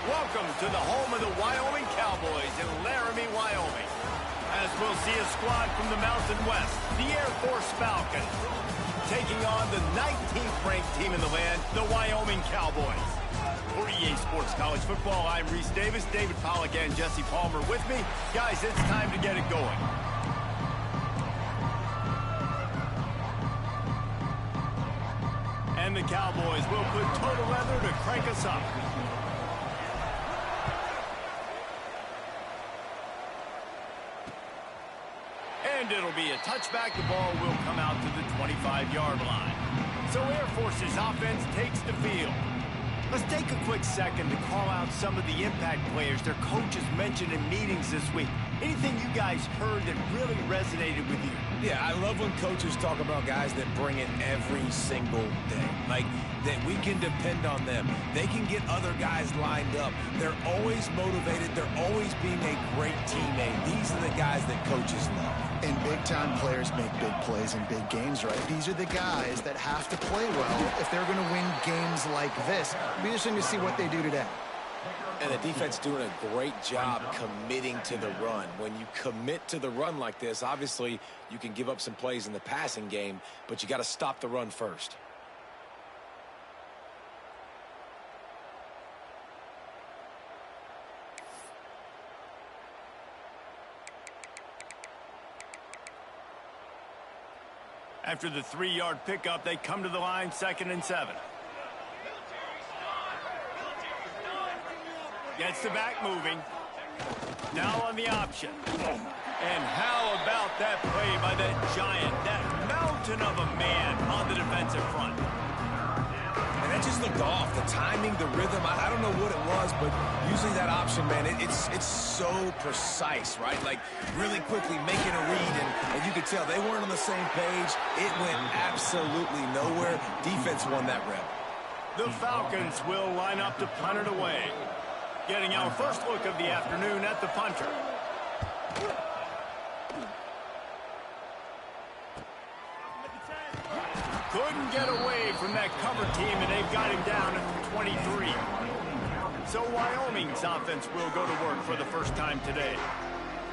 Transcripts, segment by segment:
Welcome to the home of the Wyoming Cowboys in Laramie, Wyoming. As we'll see a squad from the Mountain West, the Air Force Falcons, taking on the 19th ranked team in the land, the Wyoming Cowboys. For EA Sports College Football, I'm Reese Davis, David Pollack and Jesse Palmer with me. Guys, it's time to get it going. And the Cowboys will put total leather to crank us up. And it'll be a touchback. The ball will come out to the 25-yard line. So Air Force's offense takes the field. Let's take a quick second to call out some of the impact players their coaches mentioned in meetings this week. Anything you guys heard that really resonated with you? Yeah, I love when coaches talk about guys that bring it every single day. Like, that we can depend on them. They can get other guys lined up. They're always motivated. They're always being a great teammate. These are the guys that coaches love. And big-time players make big plays in big games, right? These are the guys that have to play well if they're going to win games like this. It'll be interesting to see what they do today. And the defense doing a great job committing to the run. When you commit to the run like this, obviously you can give up some plays in the passing game, but you got to stop the run first. After the 3-yard pickup, they come to the line, 2nd and 7. Gets the back moving. Now on the option. And how about that play by that giant, that mountain of a man on the defensive front? And that just looked off. The timing, the rhythm, I don't know what it was, but using that option, man, it's so precise, right? Like, really quickly making a read, and you could tell they weren't on the same page. It went absolutely nowhere. Defense won that rep. The Falcons will line up to punt it away. Getting our first look of the afternoon at the punter. Couldn't get away from that cover team, and they've got him down at the 23. So Wyoming's offense will go to work for the first time today.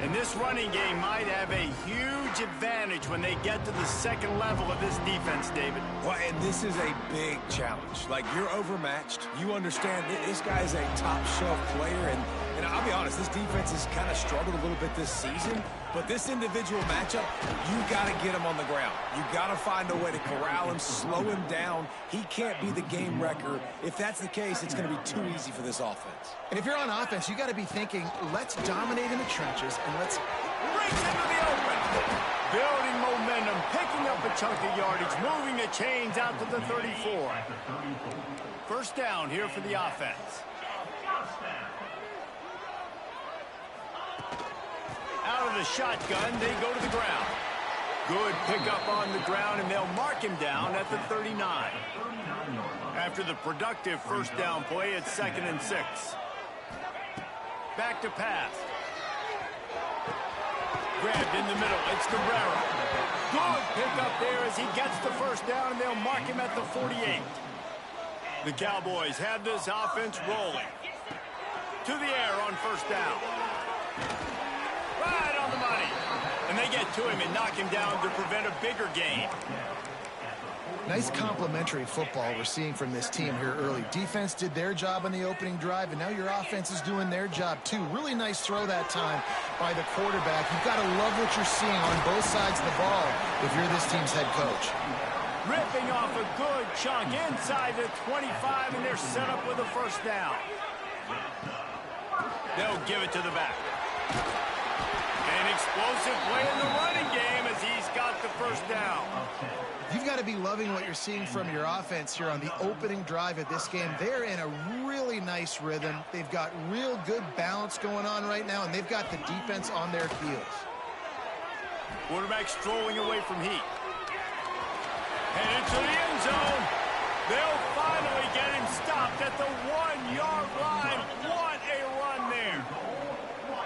And this running game might have a huge advantage when they get to the second level of this defense, David. Well, and this is a big challenge. Like, you're overmatched. You understand this guy's a top-shelf player, and I'll be honest, this defense has kind of struggled a little bit this season, but this individual matchup, you got to get him on the ground. You got to find a way to corral him, slow him down. He can't be the game wrecker. If that's the case, it's going to be too easy for this offense. And if you're on offense, you got to be thinking, let's dominate in the trenches and let's breaks into the open. Building momentum, picking up a chunk of yardage, moving the chains out to the 34. First down here for the offense. Out of the shotgun, they go to the ground. Good pickup on the ground, and they'll mark him down at the 39. After the productive first down play, it's 2nd and 6. Back to pass. Grabbed in the middle, it's Cabrera. Good pickup there as he gets the first down, and they'll mark him at the 48. The Cowboys have this offense rolling. To the air on first down. Right on the money. And they get to him and knock him down to prevent a bigger gain. Nice complementary football we're seeing from this team here early. Defense did their job on the opening drive, and now your offense is doing their job too. Really nice throw that time by the quarterback. You've got to love what you're seeing on both sides of the ball if you're this team's head coach. Ripping off a good chunk inside the 25, and they're set up with a first down. They'll give it to the back. An explosive play in the running game as he's got the first down. You've got to be loving what you're seeing from your offense here on the opening drive of this game. They're in a really nice rhythm. They've got real good balance going on right now, and they've got the defense on their heels. Quarterback strolling away from heat. Headed to the end zone. They'll finally get him stopped at the 1-yard line. What a run there.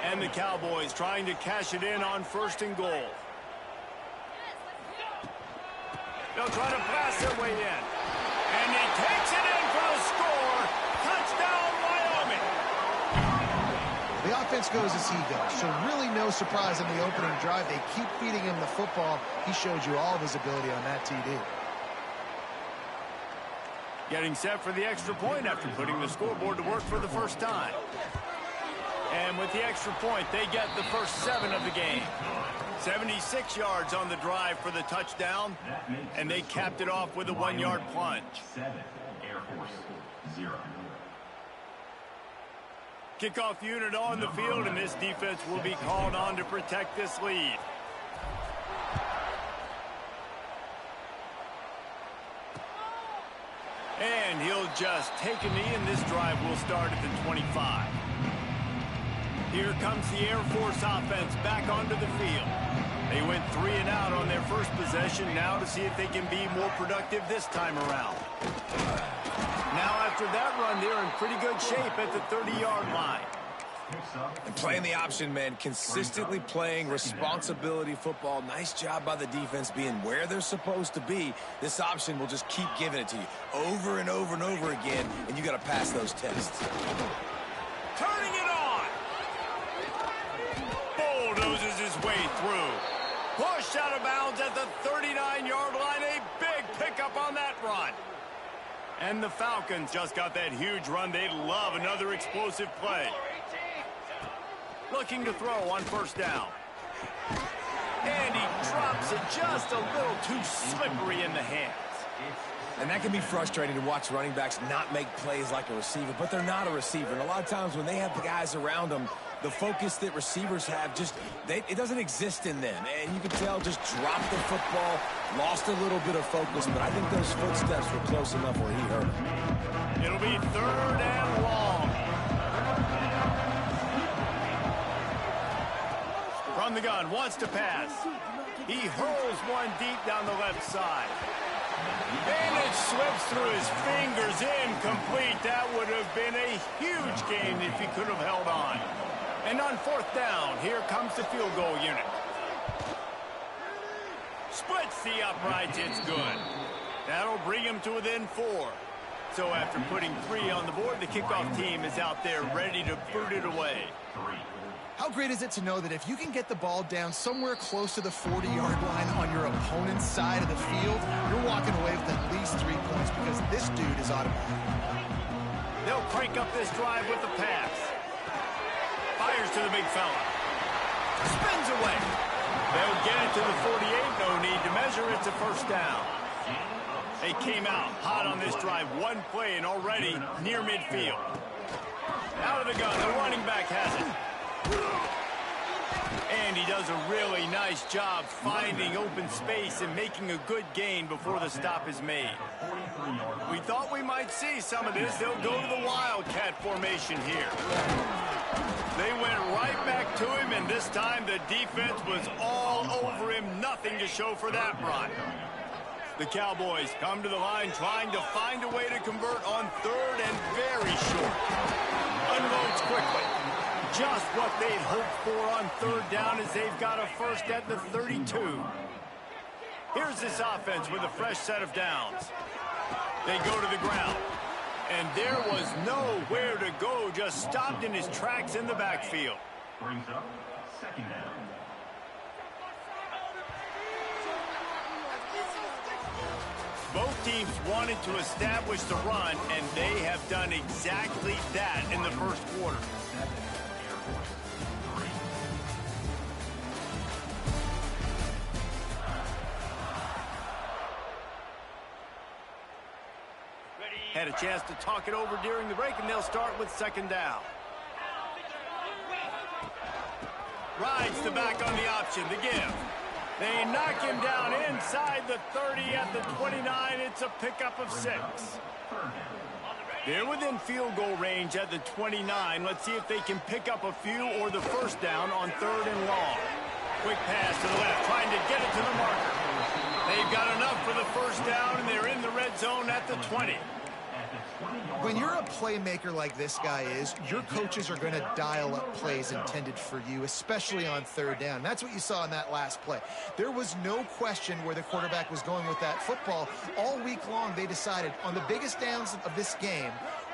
And the Cowboys trying to cash it in on 1st and goal. They'll try to blast their way in. And he takes it in for the score. Touchdown, Wyoming. offense goes as he goes. So really no surprise on the opening drive. They keep feeding him the football. He showed you all of his ability on that TD. Getting set for the extra point after putting the scoreboard to work for the first time. And with the extra point, they get the first 7 of the game. 76 yards on the drive for the touchdown, and they capped it off with a 1-yard plunge. 7, Air Force 0. Kickoff unit on the field, and this defense will be called on to protect this lead. And he'll just take a knee, and this drive will start at the 25. Here comes the Air Force offense back onto the field. They went 3 and out on their first possession, now to see if they can be more productive this time around. Now after that run, they're in pretty good shape at the 30-yard line. And playing the option, man, consistently playing responsibility football. Nice job by the defense being where they're supposed to be. This option will just keep giving it to you over and over and over again, and you got to pass those tests. Turning it on. Bulldozes his way through. Pushed out of bounds at the 39-yard line. A big pickup on that run. And the Falcons just got that huge run. They'd love another explosive play. Looking to throw on first down. And he drops it just a little too slippery in the hands. And that can be frustrating to watch running backs not make plays like a receiver, but they're not a receiver. And a lot of times when they have the guys around them, the focus that receivers have it doesn't exist in them. And you can tell just dropped the football, lost a little bit of focus, but I think those footsteps were close enough where he hurt him. It'll be 3rd and long. From the gun, wants to pass. He hurls one deep down the left side. And it slips through his fingers, incomplete. That would have been a huge gain if he could have held on. And on 4th down, here comes the field goal unit. Splits the uprights, it's good. That'll bring him to within 4. So after putting 3 on the board, the kickoff team is out there ready to boot it away. How great is it to know that if you can get the ball down somewhere close to the 40-yard line on your opponent's side of the field, you're walking away with at least 3 points because this dude is automatic. They'll crank up this drive with the pass. Fires to the big fella. Spins away. They'll get it to the 48. No need to measure. It's a first down. They came out hot on this drive. 1 play and already near midfield. Out of the gun. The running back has it. And he does a really nice job finding open space and making a good gain before the stop is made. We thought we might see some of this. They'll go to the Wildcat formation here. They went right back to him, and this time the defense was all over him. Nothing to show for that run. The Cowboys come to the line trying to find a way to convert on 3rd and very short. Unloads quickly. Just what they'd hoped for on 3rd down as they've got a first at the 32. Here's this offense with a fresh set of downs. They go to the ground. And there was nowhere to go, just stopped in his tracks in the backfield. Brings up 2nd down. Both teams wanted to establish the run, and they have done exactly that in the first quarter. Had a chance to talk it over during the break, and they'll start with 2nd down. Rides the back on the option, the give. They knock him down inside the 30 at the 29. It's a pickup of 6. They're within field goal range at the 29. Let's see if they can pick up a few or the first down on 3rd and long. Quick pass to the left, trying to get it to the marker. They've got enough for the first down, and they're in the red zone at the 20. When you're a playmaker like this guy is, your coaches are going to dial up plays intended for you, especially on 3rd down. That's what you saw in that last play. There was no question where the quarterback was going with that football. All week long, they decided on the biggest downs of this game,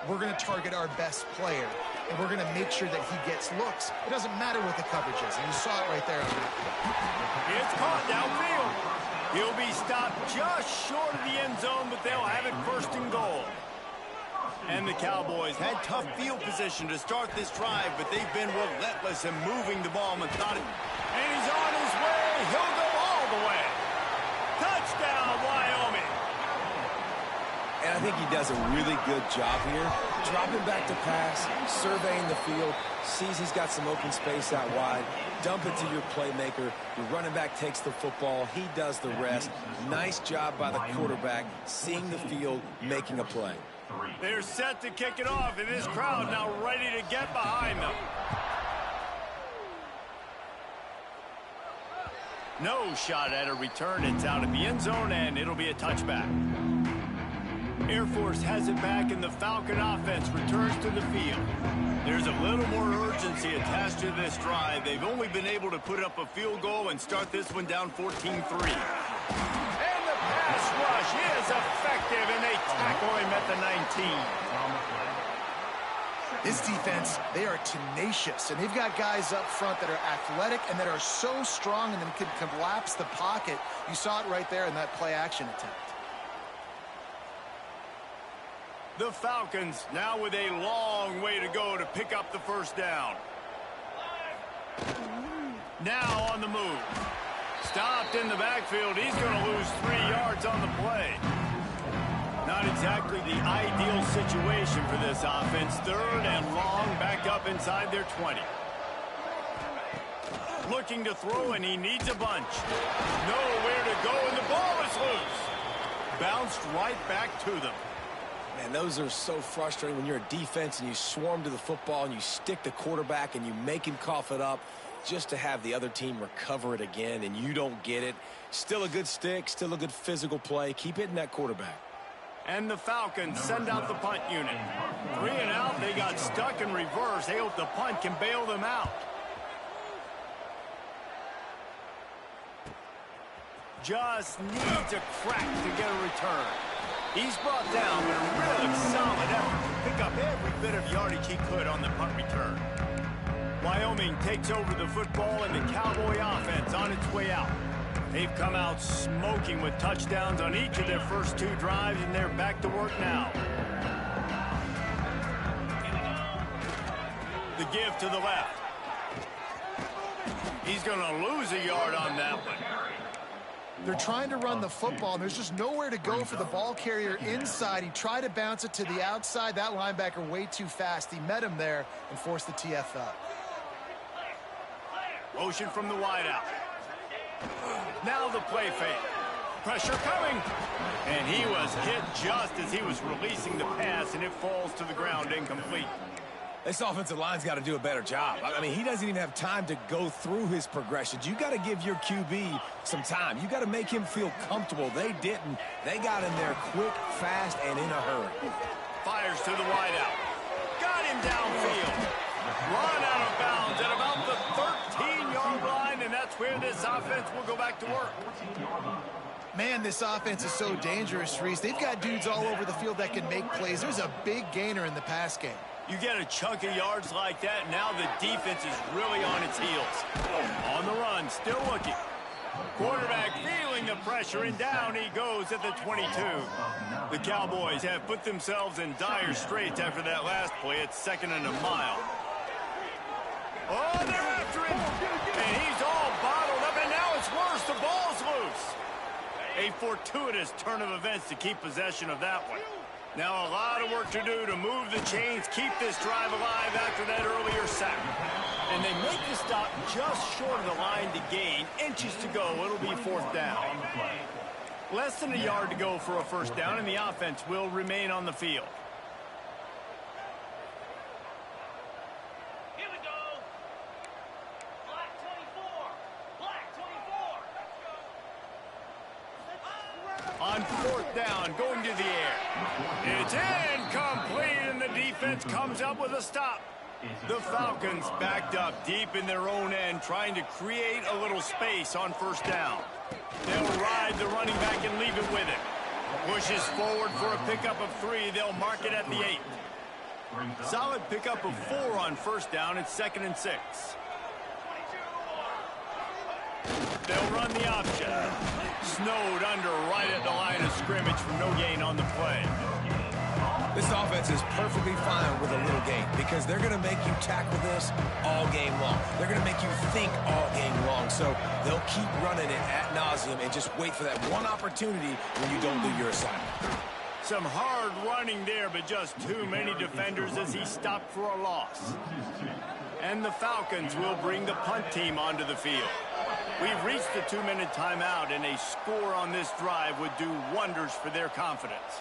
we're going to target our best player, and we're going to make sure that he gets looks. It doesn't matter what the coverage is, and you saw it right there on that play. It's caught downfield. He'll be stopped just short of the end zone, but they'll have it first and goal. And the Cowboys had tough field position to start this drive, but they've been relentless in moving the ball methodic. And he's on his way. He'll go all the way. Touchdown, Wyoming. And I think he does a really good job here. Dropping back to pass, surveying the field, sees he's got some open space out wide. Dump it to your playmaker. Your running back takes the football. He does the rest. Nice job by the quarterback, seeing the field, making a play. They're set to kick it off, and this crowd now ready to get behind them. No shot at a return. It's out of the end zone, and it'll be a touchback. Air Force has it back, and the Falcon offense returns to the field. There's a little more urgency attached to this drive. They've only been able to put up a field goal and start this one down 14-3. Pass rush is effective, and they tackle him at the 19. This defense, they are tenacious, and they've got guys up front that are athletic and that are so strong and then can collapse the pocket. You saw it right there in that play-action attempt. The Falcons now with a long way to go to pick up the first down. Now on the move. Stopped in the backfield. He's going to lose 3 yards on the play. Not exactly the ideal situation for this offense. Third and long, back up inside their 20. Looking to throw, and he needs a bunch. Nowhere to go, and the ball is loose. Bounced right back to them. Man, those are so frustrating when you're a defense and you swarm to the football and you stick the quarterback and you make him cough it up just to have the other team recover it again and you don't get it. Still a good stick, still a good physical play. Keep hitting that quarterback. And the Falcons send out the punt unit. 3 and out, they got stuck in reverse. They hope the punt can bail them out. Just needs a crack to get a return. He's brought down with a really solid effort to pick up every bit of yardage he could on the punt return. Wyoming takes over the football, and the Cowboy offense on its way out. They've come out smoking with touchdowns on each of their first 2 drives, and they're back to work now. The give to the left. He's going to lose a yard on that one. They're trying to run the football, and there's just nowhere to go for the ball carrier inside. He tried to bounce it to the outside. That linebacker way too fast. He met him there and forced the TFL. Motion from the wideout. Now the play fake. Pressure coming. And he was hit just as he was releasing the pass, and it falls to the ground incomplete. This offensive line's got to do a better job. I mean, he doesn't even have time to go through his progressions. You got to give your QB some time. You got to make him feel comfortable. They didn't. They got in there quick, fast, and in a hurry. Fires to the wideout. Got him downfield. Run out of bounds at about the 13-yard line, and that's where this offense will go back to work. Man, this offense is so dangerous, Reese. They've got dudes all over the field that can make plays. There's a big gainer in the pass game. You get a chunk of yards like that, now the defense is really on its heels. On the run, still looking. Quarterback feeling the pressure, and down he goes at the 22. The Cowboys have put themselves in dire straits after that last play. It's 2nd and a mile. Oh, they're after him. And he's all bottled up, and now it's worse. The ball's loose. A fortuitous turn of events to keep possession of that one. Now a lot of work to do to move the chains, keep this drive alive after that earlier sack. And they make the stop just short of the line to gain. Inches to go. It'll be 4th down. Less than a yard to go for a first down, and the offense will remain on the field. Here we go. Black 24. Black 24. On 4th down, going to the air. It's incomplete, and the defense comes up with a stop. The Falcons backed up deep in their own end, trying to create a little space on 1st down. They'll ride the running back and leave it with it. Pushes forward for a pickup of 3. They'll mark it at the 8. Solid pickup of 4 on first down. It's 2nd and 6. They'll run the option. Snowed under right at the line of scrimmage for no gain on the play. This offense is perfectly fine with a little gain because they're going to make you tackle this all game long. They're going to make you think all game long. So they'll keep running it ad nauseum and just wait for that one opportunity when you don't do your assignment. Some hard running there, but just too many defenders as he stopped for a loss. And the Falcons will bring the punt team onto the field. We've reached the 2-minute timeout, and a score on this drive would do wonders for their confidence.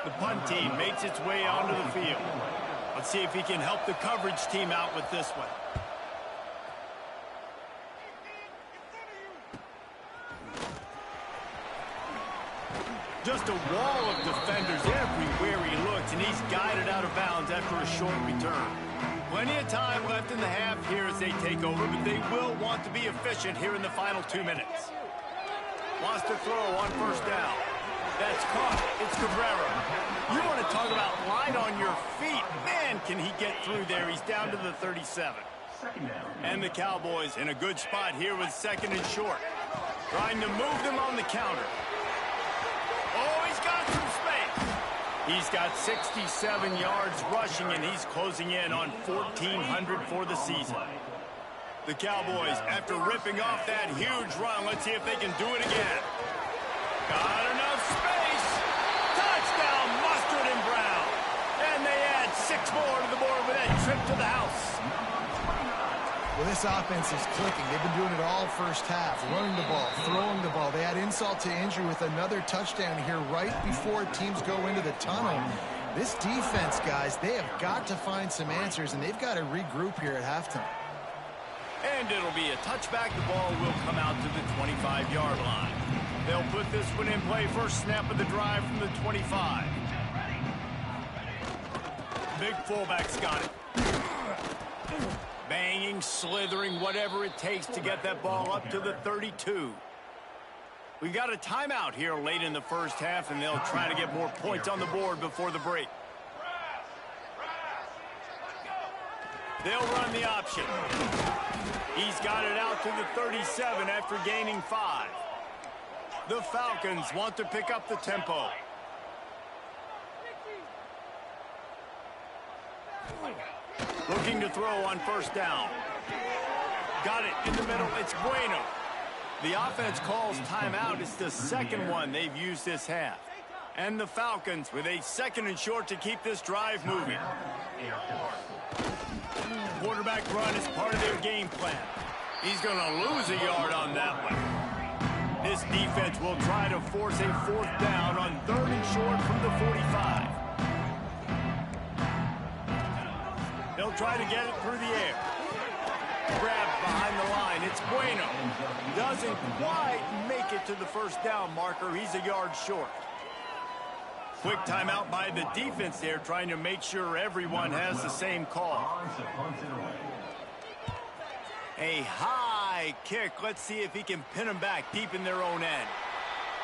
The punt team makes its way onto the field. Let's see if he can help the coverage team out with this one. Just a wall of defenders everywhere he looks, and he's guided out of bounds after a short return. Plenty of time left in the half here as they take over, but they will want to be efficient here in the final 2 minutes. Wants to throw on first down. That's caught. It's Cabrera. You want to talk about light on your feet. Man, can he get through there. He's down to the 37. And the Cowboys in a good spot here with 2nd and short. Trying to move them on the counter. Oh, he's got some space. He's got 67 yards rushing, and he's closing in on 1,400 for the season. The Cowboys, after ripping off that huge run, let's see if they can do it again. Got enough space. Touchdown, Mustard and Brown. And they add 6 more to the board with that trip to the house. Well, this offense is clicking. They've been doing it all first half, running the ball, throwing the ball. They add insult to injury with another touchdown here right before teams go into the tunnel. This defense, guys, they have got to find some answers, and they've got to regroup here at halftime. And it'll be a touchback. The ball will come out to the 25-yard line. They'll put this one in play. First snap of the drive from the 25. Big fullback's got it. Banging, slithering, whatever it takes to get that ball up to the 32. We've got a timeout here late in the first half, and they'll try to get more points on the board before the break. They'll run the option. He's got it out to the 37 after gaining 5. The Falcons want to pick up the tempo. Looking to throw on first down. Got it in the middle. It's Bueno. The offense calls timeout. It's the second one they've used this half. And the Falcons with a 2nd and short to keep this drive moving. Quarterback run is part of their game plan. He's going to lose a yard on that one. This defense will try to force a 4th down on 3rd and short from the 45. They'll try to get it through the air. Grabbed behind the line. It's Bueno. Doesn't quite make it to the first down marker. He's a yard short. Quick timeout by the defense there, trying to make sure everyone has the same call. A high kick. Let's see if he can pin them back deep in their own end.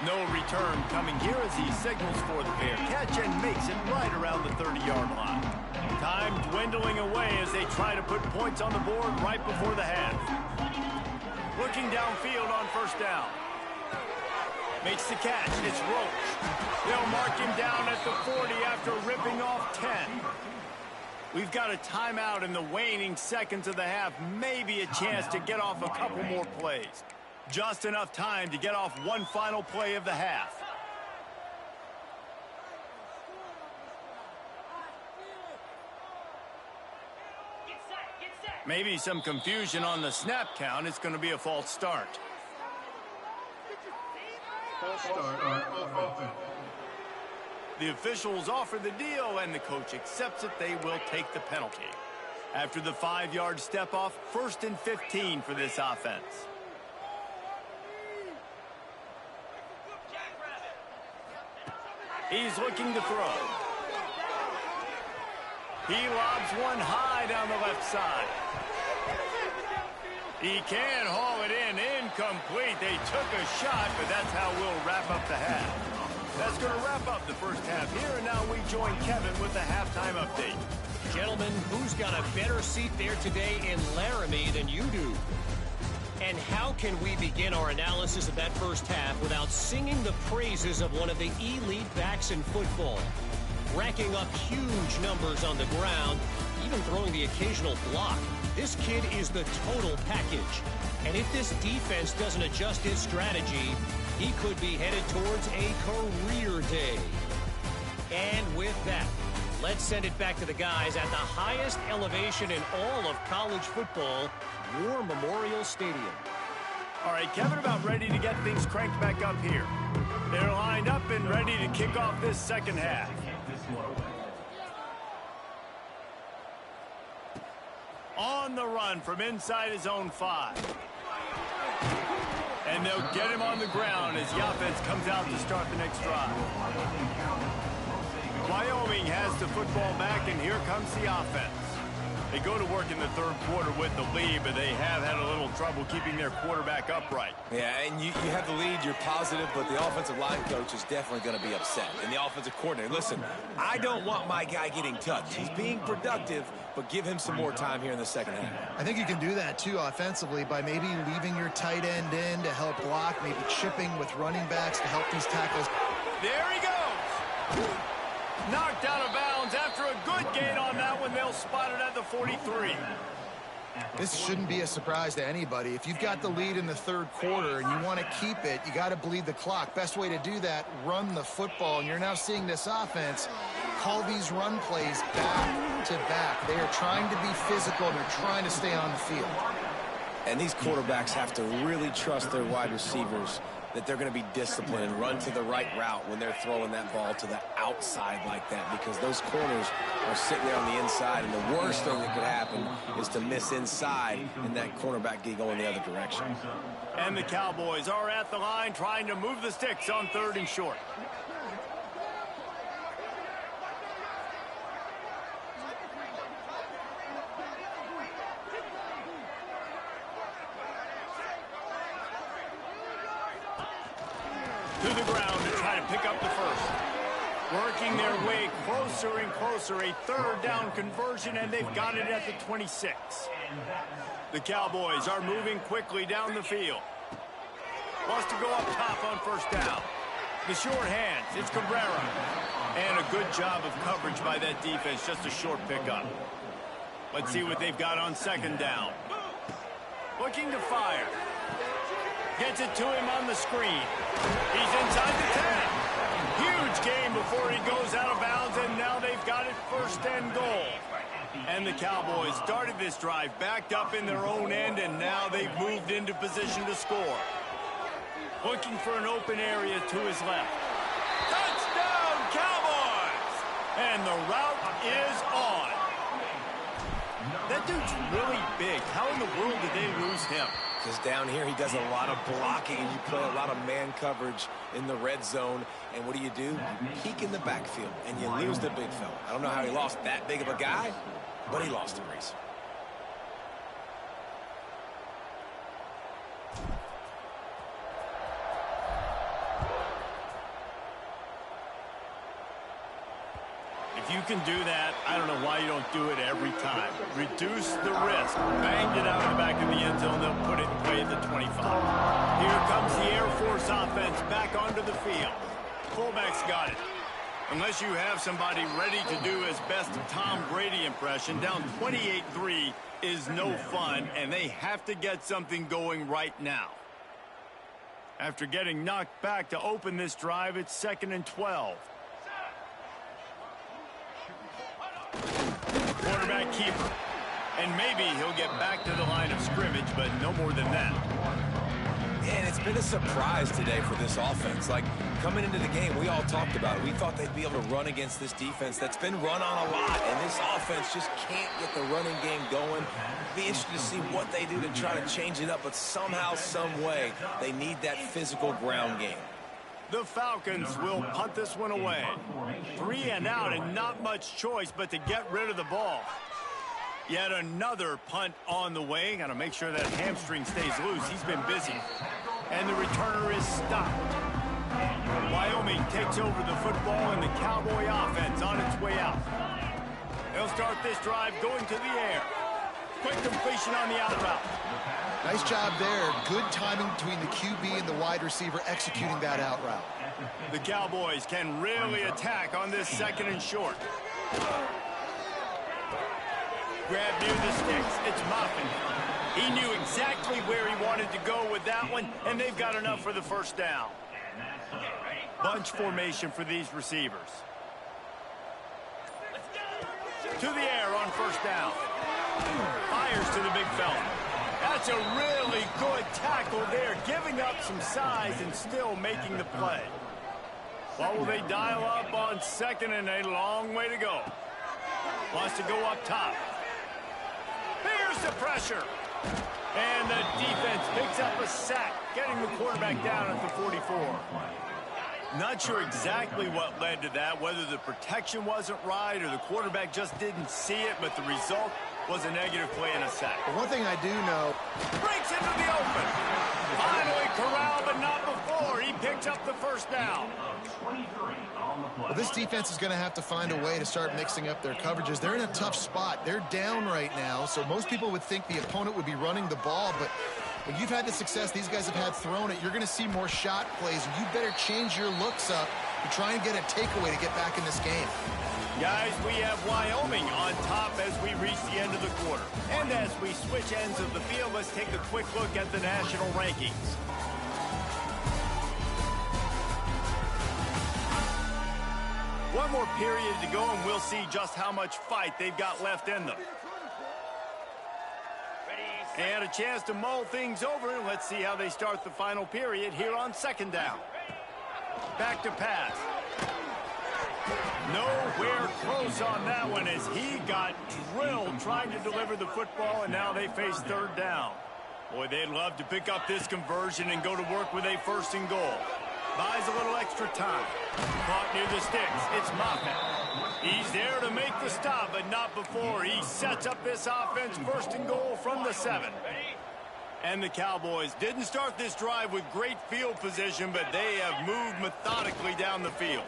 No return coming here as he signals for the fair catch and makes it right around the 30-yard line. Time dwindling away as they try to put points on the board right before the half. Looking downfield on first down. Makes the catch. It's Roach. They'll mark him down at the 40 after ripping off 10. We've got a timeout in the waning seconds of the half. Maybe a chance to get off a couple more plays. Just enough time to get off one final play of the half. Maybe some confusion on the snap count. It's going to be a false start. False start on offense. The officials offer the deal, and the coach accepts it. They will take the penalty. After the 5-yard step off, 1st and 15 for this offense. He's looking to throw. He lobs one high down the left side. He can haul it in. Incomplete. They took a shot, but that's how we'll wrap up the half. That's going to wrap up the first half here, and now we join Kevin with the halftime update. Gentlemen, who's got a better seat there today in Laramie than you do? And how can we begin our analysis of that first half without singing the praises of one of the elite backs in football? Racking up huge numbers on the ground, even throwing the occasional block. This kid is the total package. And if this defense doesn't adjust its strategy, he could be headed towards a career day. And with that, let's send it back to the guys at the highest elevation in all of college football, War Memorial Stadium. All right, Kevin, about ready to get things cranked back up here. They're lined up and ready to kick off this second half. On the run from inside his own 5. And they'll get him on the ground as the offense comes out to start the next drive. Wyoming has the football back, and here comes the offense. They go to work in the third quarter with the lead, but they have had a little trouble keeping their quarterback upright. Yeah, and you have the lead, you're positive, but the offensive line coach is definitely going to be upset. And the offensive coordinator, listen, I don't want my guy getting touched. He's being productive, but give him some more time here in the second half. I think you can do that, too, offensively, by maybe leaving your tight end in to help block, maybe chipping with running backs to help these tackles. There he goes. Knocked out of bounds after a good gain on that one. They'll spot it at the 43. This shouldn't be a surprise to anybody. If you've got the lead in the third quarter and you want to keep it, you got to bleed the clock. Best way to do that, run the football. And you're now seeing this offense call these run plays back to back. They are trying to be physical, and they're trying to stay on the field. And these quarterbacks have to really trust their wide receivers that they're going to be disciplined and run to the right route when they're throwing that ball to the outside like that, because those corners are sitting there on the inside, and the worst thing that could happen is to miss inside and that cornerback get going the other direction. And the Cowboys are at the line trying to move the sticks on 3rd and short. To the ground to try to pick up the first. Working their way closer and closer. A 3rd down conversion, and they've got it at the 26. The Cowboys are moving quickly down the field. Wants to go up top on 1st down. The short hands, it's Cabrera. And a good job of coverage by that defense, just a short pickup. Let's see what they've got on 2nd down. Looking to fire. Gets it to him on the screen. He's inside the 10. Huge gain before he goes out of bounds, and now they've got it 1st and goal. And the Cowboys started this drive backed up in their own end, and now they've moved into position to score. Looking for an open area to his left. Touchdown, Cowboys! And the route is on. That dude's really big. How in the world did they lose him? Because down here he does a lot of blocking, and you play a lot of man coverage in the red zone. And what do? You peek in the backfield, and you lose the big fella. I don't know how he lost that big of a guy, but he lost a race. If you can do that, I don't know why you don't do it every time. Reduce the risk. Banged it out of the back of the end zone. They'll put it in play at the 25. Here comes the Air Force offense back onto the field. Fullback's got it. Unless you have somebody ready to do his best Tom Brady impression, down 28-3 is no fun, and they have to get something going right now. After getting knocked back to open this drive, it's 2nd and 12. Quarterback keeper. And maybe he'll get back to the line of scrimmage, but no more than that. And it's been a surprise today for this offense. Like, coming into the game, we all talked about it. We thought they'd be able to run against this defense that's been run on a lot. And this offense just can't get the running game going. Be interested to see what they do to try to change it up. But somehow, some way, they need that physical ground game. The Falcons will punt this one away. 3 and out, and not much choice but to get rid of the ball. Yet another punt on the way. Got to make sure that hamstring stays loose. He's been busy. And the returner is stopped. Wyoming takes over the football and the Cowboy offense on its way out. They'll start this drive going to the air. Quick completion on the out route. Nice job there. Good timing between the QB and the wide receiver executing that out route. The Cowboys can really attack on this 2nd and short. Grab near the sticks. It's Muffin. He knew exactly where he wanted to go with that one, and they've got enough for the first down. Bunch formation for these receivers. To the air on first down. Fires to the big fella. That's a really good tackle there, giving up some size and still making the play. What will they dial up on 2nd and a long way to go? Wants to go up top. Here's the pressure. And the defense picks up a sack, getting the quarterback down at the 44. Not sure exactly what led to that, whether the protection wasn't right or the quarterback just didn't see it, but the result was a negative play and a sack. But one thing I do know. Breaks into the open. Finally corralled, but not before. He picks up the first down. Well, this defense is going to have to find a way to start mixing up their coverages. They're in a tough spot. They're down right now, so most people would think the opponent would be running the ball, but when you've had the success these guys have had throwing it, you're going to see more shot plays, and you better change your looks up to try and get a takeaway to get back in this game. Guys, we have Wyoming on top as we reach the end of the quarter. And as we switch ends of the field, let's take a quick look at the national rankings. One more period to go, and we'll see just how much fight they've got left in them. And a chance to mull things over. Let's see how they start the final period here on 2nd down. Back to pass. Nowhere close on that one as he got drilled trying to deliver the football, and now they face 3rd down. Boy, they'd love to pick up this conversion and go to work with a 1st and goal. Buys a little extra time. Caught near the sticks. It's Moffitt. He's there to make the stop, but not before. He sets up this offense 1st and goal from the 7. And the Cowboys didn't start this drive with great field position, but they have moved methodically down the field.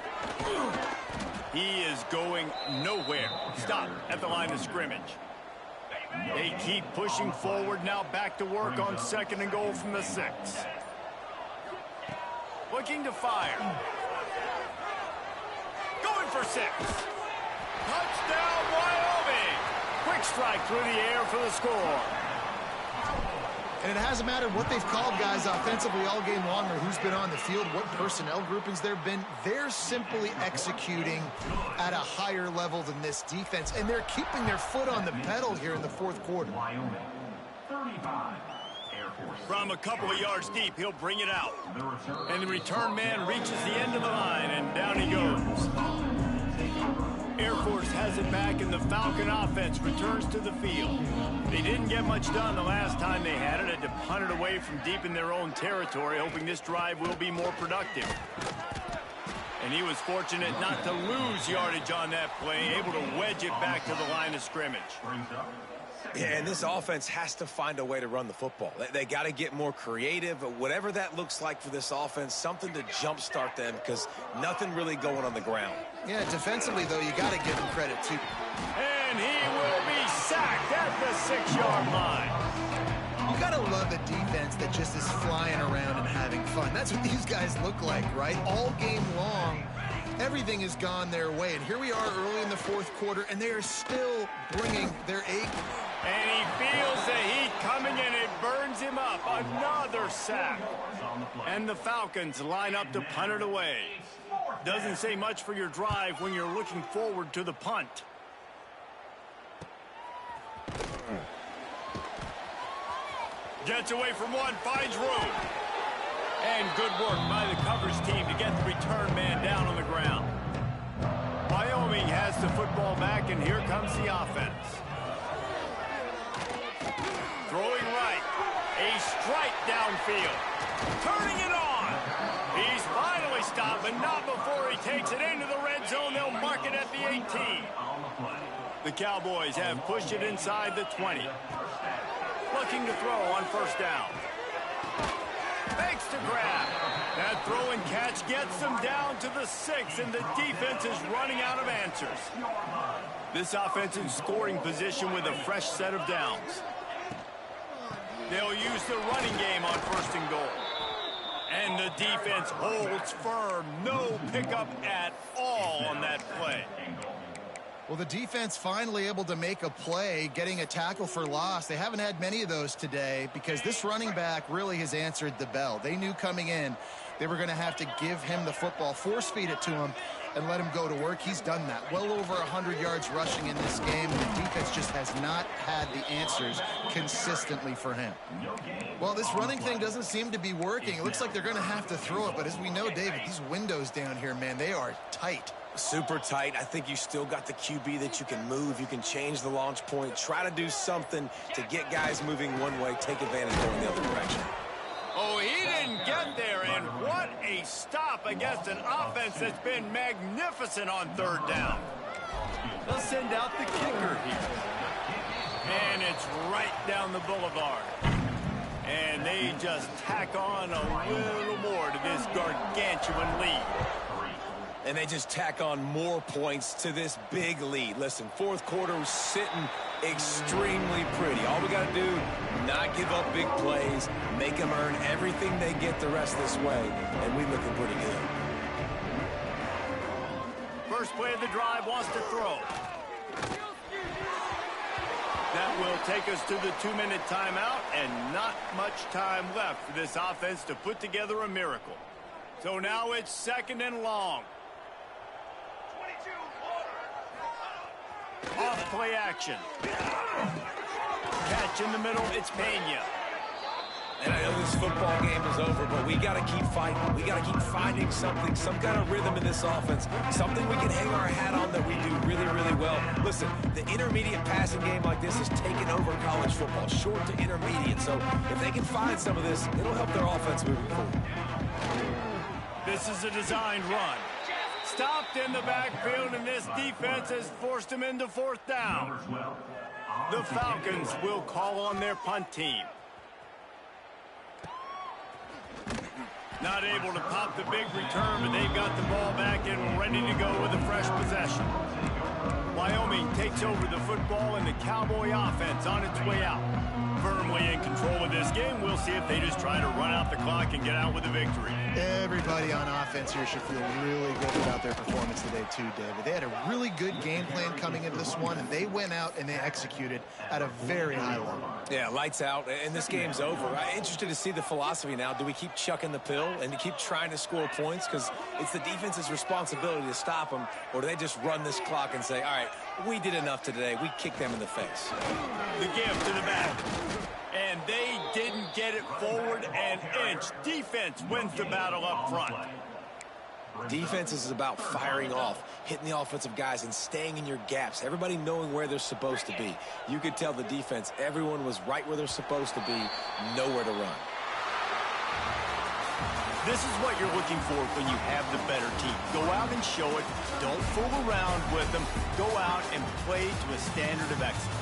He is going nowhere. Stop at the line of scrimmage. They keep pushing forward, now back to work on 2nd and goal from the 6. Looking to fire. Going for 6. Touchdown, Wyoming! Quick strike through the air for the score. And it hasn't mattered what they've called guys offensively all game long or who's been on the field, what personnel groupings there have been. They're simply executing at a higher level than this defense, and they're keeping their foot on the pedal here in the 4th quarter. Wyoming, 35. Air Force. From a couple of yards deep, he'll bring it out. And the return man reaches the end of the line, and down he goes. Air Force has it back, and the Falcon offense returns to the field. They didn't get much done the last time they had it. Had to punt it away from deep in their own territory, hoping this drive will be more productive. And he was fortunate not to lose yardage on that play, able to wedge it back to the line of scrimmage. Yeah, and this offense has to find a way to run the football. They got to get more creative, whatever that looks like for this offense, something to jumpstart them because nothing really going on the ground. Yeah, defensively, though, you got to give him credit, too. And he will be sacked at the 6-yard line. You got to love a defense that just is flying around and having fun. That's what these guys look like, right? All game long, everything has gone their way. And here we are early in the 4th quarter, and they are still bringing their A. And he feels the heat coming, and it burns him up. Another sack. And the Falcons line up to punt it away. Doesn't say much for your drive when you're looking forward to the punt. Gets away from one, finds room. And good work by the coverage team to get the return man down on the ground. Wyoming has the football back, and here comes the offense. Throwing right. A strike downfield. Turning it on. He's finally stopped, but not before he takes it into the red zone. They'll mark it at the 18. The Cowboys have pushed it inside the 20. Looking to throw on 1st down. Fakes to grab. That throw and catch gets them down to the 6, and the defense is running out of answers. This offense in scoring position with a fresh set of downs. They'll use the running game on 1st and goal. And the defense holds firm. No pickup at all on that play. Well, the defense finally able to make a play, getting a tackle for loss. They haven't had many of those today because this running back really has answered the bell. They knew coming in they were going to have to give him the football, force feed it to him, and let him go to work. He's done that. Well over 100 yards rushing in this game, and the defense just has not had the answers consistently for him. Well, this running thing doesn't seem to be working. It looks like they're going to have to throw it, but as we know, David, these windows down here, man, they are tight. Super tight. I think you still got the QB that you can move. You can change the launch point. Try to do something to get guys moving one way, take advantage going the other direction. Oh, he didn't get there, and what a stop against an offense that's been magnificent on 3rd down. They'll send out the kicker here. And it's right down the boulevard. And they just tack on a little more to this gargantuan lead. And they just tack on more points to this big lead. Listen, 4th quarter was sitting extremely pretty. All we got to do, not give up big plays, make them earn everything they get the rest of this way, and we looking pretty good. First play of the drive wants to throw. That will take us to the 2-minute timeout, and not much time left for this offense to put together a miracle. So now it's 2nd and long. Off play action. Catch in the middle, it's Pena. And I know this football game is over, but we got to keep fighting. We got to keep finding something, some kind of rhythm in this offense, something we can hang our hat on that we do really, really well. Listen, the intermediate passing game like this is taking over college football, short to intermediate. So if they can find some of this, it'll help their offense moving forward. This is a designed run. Stopped in the backfield, and this defense has forced him into 4th down. The Falcons will call on their punt team. Not able to pop the big return, but they've got the ball back and ready to go with a fresh possession. Wyoming takes over the football, and the Cowboy offense on its way out. Firmly in control of this game. We'll see if they just try to run out the clock and get out with a victory. Everybody on offense here should feel really good about their performance today too, David. They had a really good game plan coming into this one, and they went out and they executed at a very high level. Yeah, lights out, and this game's over. I'm interested to see the philosophy now. Do we keep chucking the pill and to keep trying to score points? Because it's the defense's responsibility to stop them, or do they just run this clock and say, all right, we did enough today. We kicked them in the face. The give to the back. And they didn't get it forward an inch. Defense wins the battle up front. Defense is about firing off, hitting the offensive guys, and staying in your gaps. Everybody knowing where they're supposed to be. You could tell the defense, everyone was right where they're supposed to be, nowhere to run. This is what you're looking for when you have the better team. Go out and show it. Don't fool around with them. Go out and play to a standard of excellence.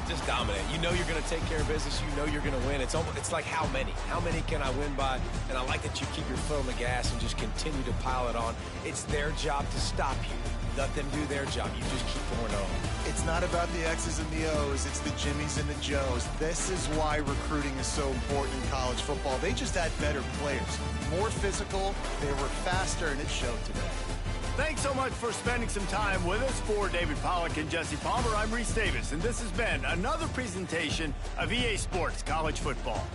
Just dominate. You know you're going to take care of business. You know you're going to win. It's like how many? How many can I win by? And I like that you keep your foot on the gas and just continue to pile it on. It's their job to stop you. Let them do their job. You just keep pouring on. It's not about the X's and the O's. It's the Jimmies and the Joes. This is why recruiting is so important in college football. They just had better players. More physical. They were faster, and it showed today. Thanks so much for spending some time with us. For David Pollack and Jesse Palmer, I'm Reese Davis, and this has been another presentation of EA Sports College Football.